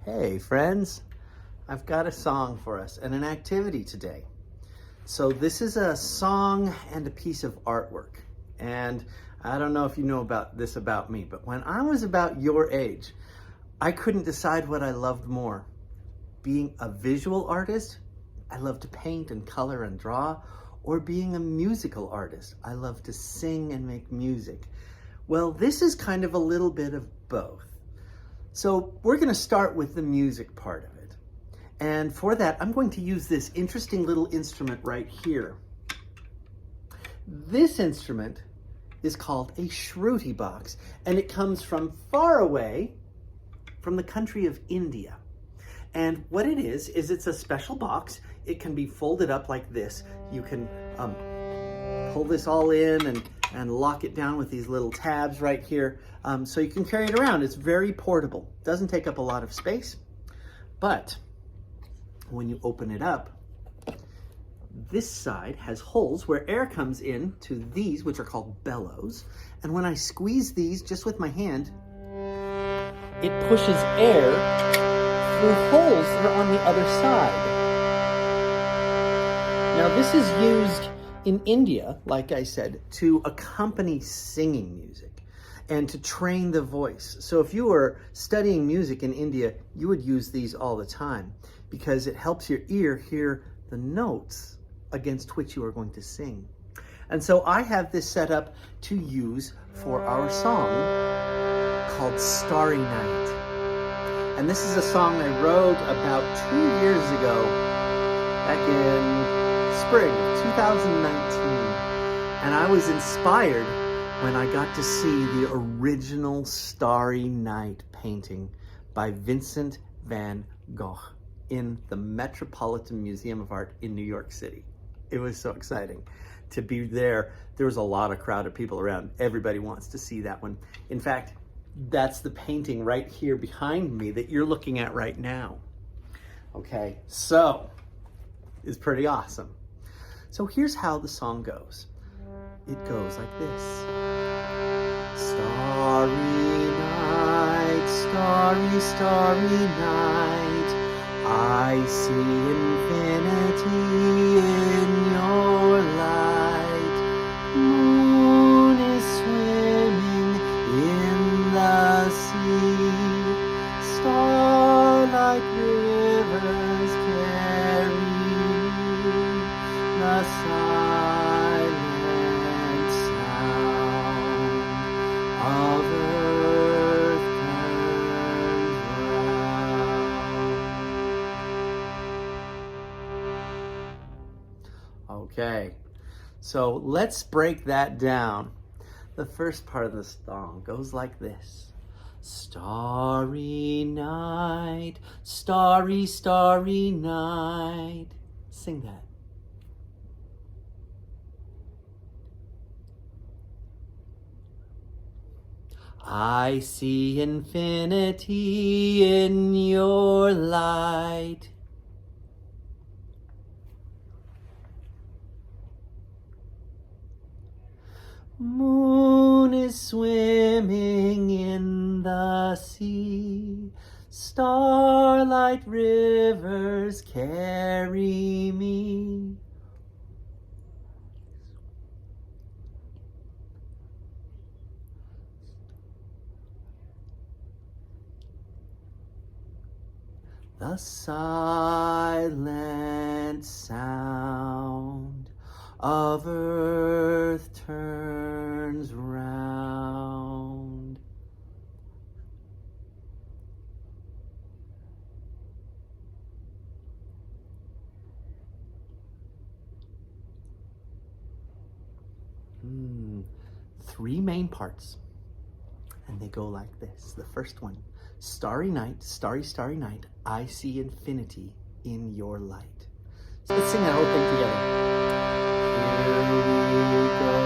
Hey friends, I've got a song for us and an activity today. So this is a song and a piece of artwork. And I don't know if you know about this about me, but when I was about your age, I couldn't decide what I loved more. Being a visual artist, I love to paint and color and draw, or being a musical artist, I love to sing and make music. Well, this is kind of a little bit of both. So we're going to start with the music part of it. And for that, I'm going to use this interesting little instrument right here. This instrument is called a shruti box, and it comes from far away from the country of India. And what it is it's a special box. It can be folded up like this. You can pull this all in and lock it down with these little tabs right here, so you can carry it around. It's very portable. Doesn't take up a lot of space, but when you open it up, this side has holes where air comes in to these, which are called bellows. And when I squeeze these just with my hand, it pushes air through holes that are on the other side. Now this is used in India, like I said, to accompany singing music and to train the voice. So if you were studying music in India, you would use these all the time because it helps your ear hear the notes against which you are going to sing. And so I have this set up to use for our song called Starry Night. And this is a song I wrote about 2 years ago, back in spring of 2019. And I was inspired when I got to see the original Starry Night painting by Vincent van Gogh in the Metropolitan Museum of Art in New York City. It was so exciting to be there. There was a lot of crowd of people around. Everybody wants to see that one. In fact, that's the painting right here behind me that you're looking at right now. Okay, so it's pretty awesome. So here's how the song goes. It goes like this. Starry night, starry, starry night, I see infinity in your light. Moon is swimming in the sea, starlight rivers carry me, the silent sound of earth turns round. Okay, so let's break that down. The first part of the song goes like this. Starry night, starry, starry night. Sing that. I see infinity in your light. Moon is swimming in the sea, starlight rivers carry me. The silent sound of earth turns round. Three main parts, and they go like this. The first one. Starry night, starry, starry night, I see infinity in your light. So let's sing that whole thing together. Here we go.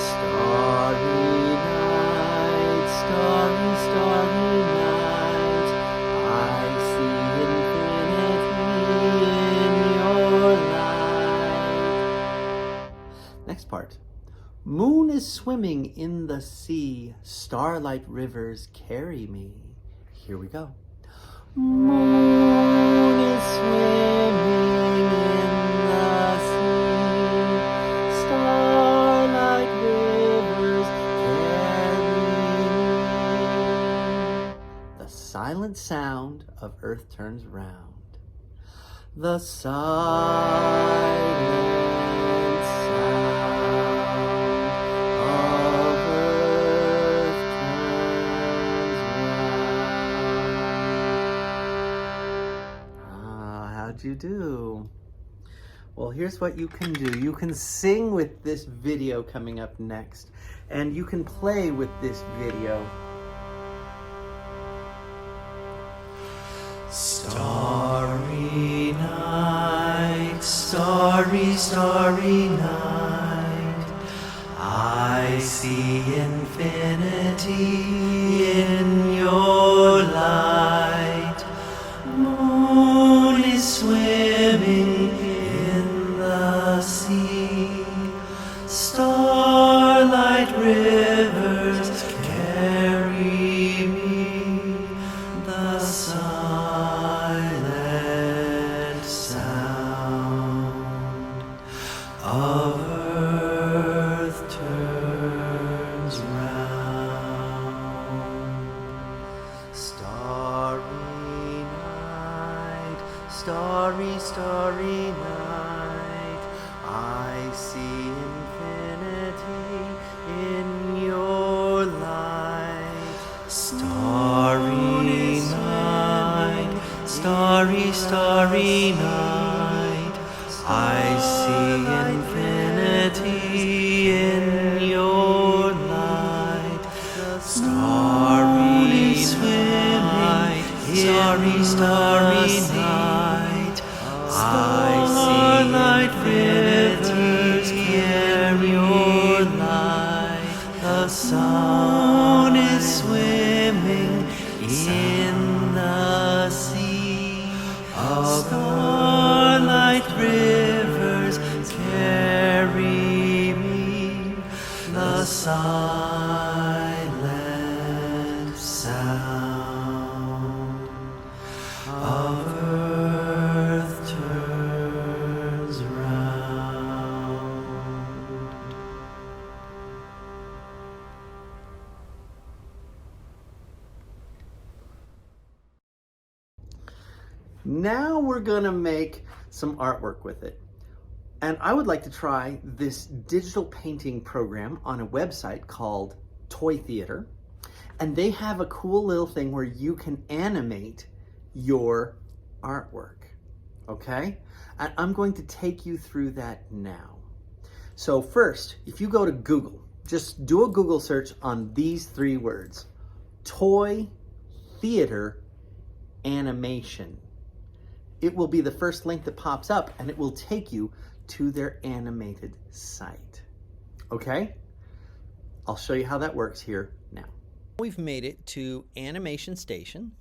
Starry night, starry, starry night, I see infinity in your light. Next part. Moon is swimming in the sea, starlight rivers carry me. Here we go. Moon is swimming in the sea. Starlight rivers carry me. The silent sound of earth turns round. The silent sound of earth turns round. How'd you do? Well, here's what you can do. You can sing with this video coming up next, and you can play with this video. Starry night, starry, starry night, I see infinity in your light. Moon is swimming in the sea, starlight rivers carry me. The silent sound of earth turns round. Starry night, starry, starry night, I see infinity in your light. Starry night, starry, starry night, I see infinity in your light. Starry swimming, starry, starry night, I see infinity in your light. The sun is swimming in the sea, starlight rivers carry me. The silent sound of earth turns round. Now we're gonna make some artwork with it. And I would like to try this digital painting program on a website called Toy Theater. And they have a cool little thing where you can animate your artwork, okay? And I'm going to take you through that now. So first, if you go to Google, just do a Google search on these three words: Toy Theater Animation. It will be the first link that pops up, and it will take you to their animated site. Okay? I'll show you how that works here now. We've made it to Animation Station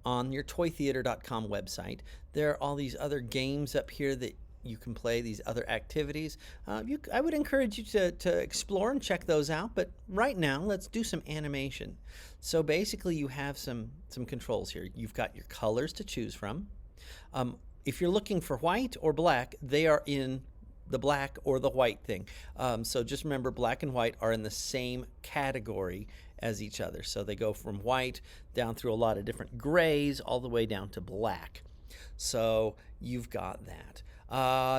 on your toytheater.com website. There are all these other games up here that you can play, these other activities. I would encourage you to explore and check those out, but right now let's do some animation. So basically you have some controls here. You've got your colors to choose from. If you're looking for white or black, they are in the black or the white thing. So just remember, black and white are in the same category as each other. So they go from white down through a lot of different grays all the way down to black. So you've got that.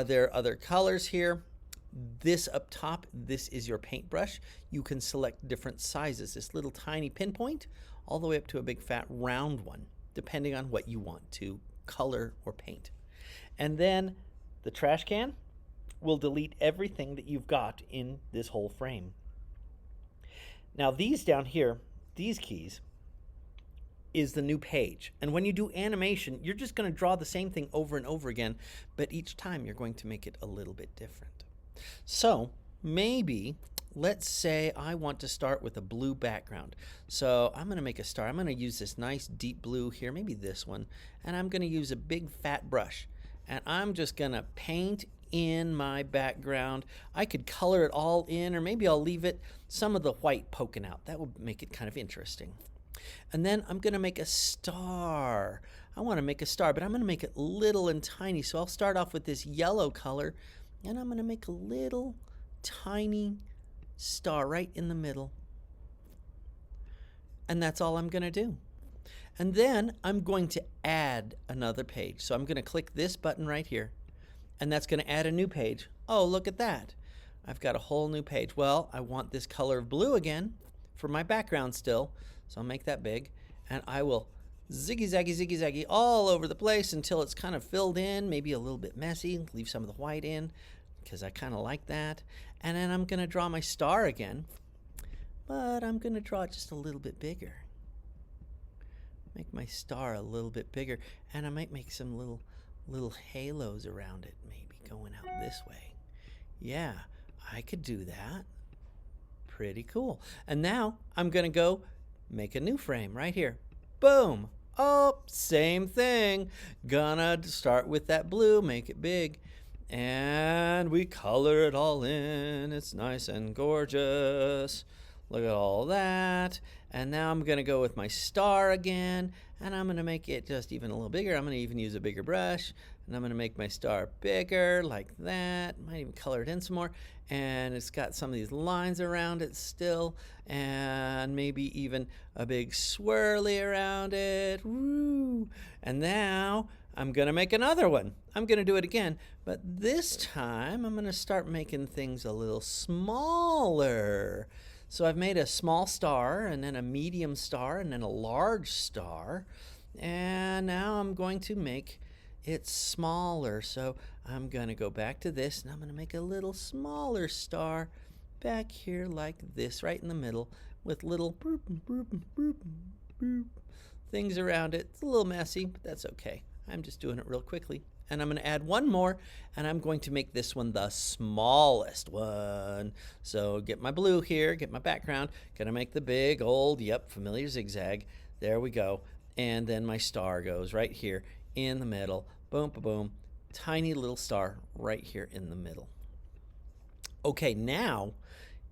There are other colors here. This up top, this is your paintbrush. You can select different sizes. This little tiny pinpoint all the way up to a big fat round one, depending on what you want to color or paint. And then the trash can will delete everything that you've got in this whole frame. Now these down here, these keys, is the new page. And when you do animation, you're just going to draw the same thing over and over again, but each time you're going to make it a little bit different. So maybe, let's say I want to start with a blue background. So I'm going to make a star. I'm going to use this nice deep blue here, maybe this one, and I'm going to use a big fat brush. And I'm just going to paint in my background. I could color it all in, or maybe I'll leave it some of the white poking out. That would make it kind of interesting. And then I'm going to make a star. I want to make a star, but I'm going to make it little and tiny. So I'll start off with this yellow color, and I'm going to make a little tiny star right in the middle. And that's all I'm going to do. And then I'm going to add another page. So I'm going to click this button right here, and that's going to add a new page. Oh, look at that. I've got a whole new page. Well, I want this color of blue again for my background still. So I'll make that big, and I will ziggy-zaggy all over the place until it's kind of filled in, maybe a little bit messy. Leave some of the white in because I kind of like that. And then I'm going to draw my star again, but I'm going to draw it just a little bit bigger. Make my star a little bit bigger, and I might make some little halos around it, maybe going out this way. Yeah, I could do that. Pretty cool. And now I'm going to go make a new frame right here. Boom. Oh, same thing. Gonna start with that blue, make it big, and we color it all in. It's nice and gorgeous. Look at all that. And now I'm going to go with my star again, and I'm going to make it just even a little bigger. I'm going to even use a bigger brush, and I'm going to make my star bigger like that. Might even color it in some more. And it's got some of these lines around it still, and maybe even a big swirly around it. Woo! And now I'm going to make another one. I'm going to do it again, but this time I'm going to start making things a little smaller. So I've made a small star, and then a medium star, and then a large star. And now I'm going to make it smaller. So I'm going to go back to this, and I'm going to make a little smaller star back here like this, right in the middle, with little boop, boop, boop, boop things around it. It's a little messy, but that's okay. I'm just doing it real quickly. And I'm going to add one more, and I'm going to make this one the smallest one. So get my blue here, get my background. Gonna make the big old, familiar zigzag. There we go. And then my star goes right here in the middle. Boom, boom, boom. Tiny little star right here in the middle. Okay, now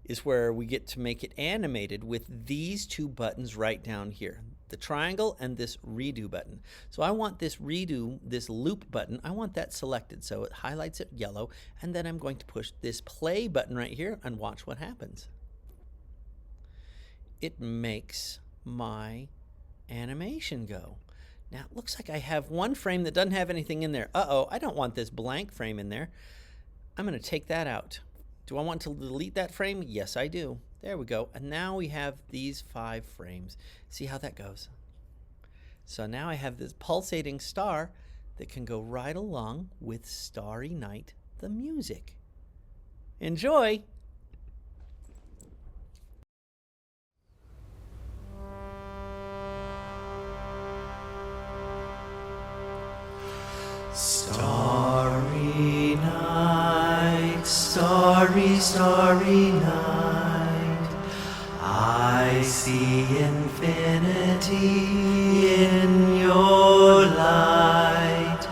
is where we get to make it animated with these two buttons right down here. The triangle and this redo button. So I want this redo, this loop button, I want that selected. So it highlights it yellow, and then I'm going to push this play button right here and watch what happens. It makes my animation go. Now it looks like I have one frame that doesn't have anything in there. Uh-oh, I don't want this blank frame in there. I'm going to take that out. Do I want to delete that frame? Yes, I do. There we go. And now we have these 5 frames. See how that goes? So now I have this pulsating star that can go right along with Starry Night, the music. Enjoy! Starry night, starry, starry night, I see infinity in your light.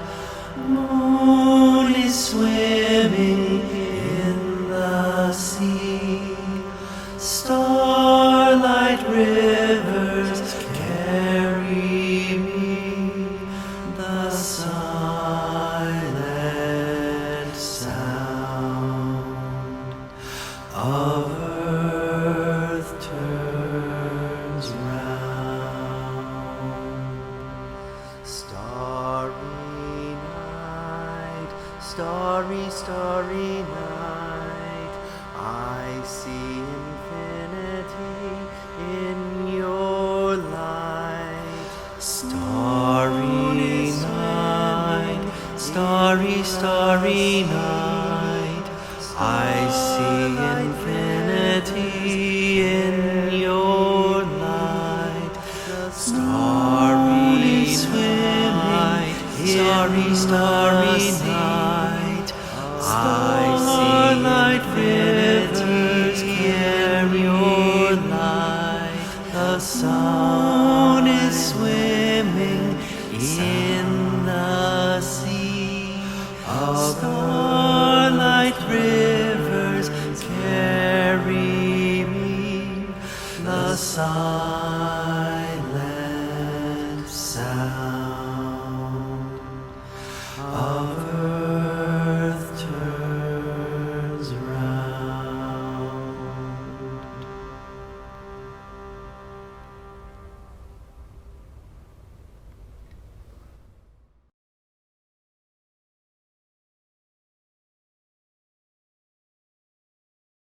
Moon is swimming in the sea, starlight rivers carry me, the silent sound of earth turns round. Starry night, starry, starry night, I see infinity in your light. Starry night, starry, starry night, I see infinity in your light. Starry night, starry, starry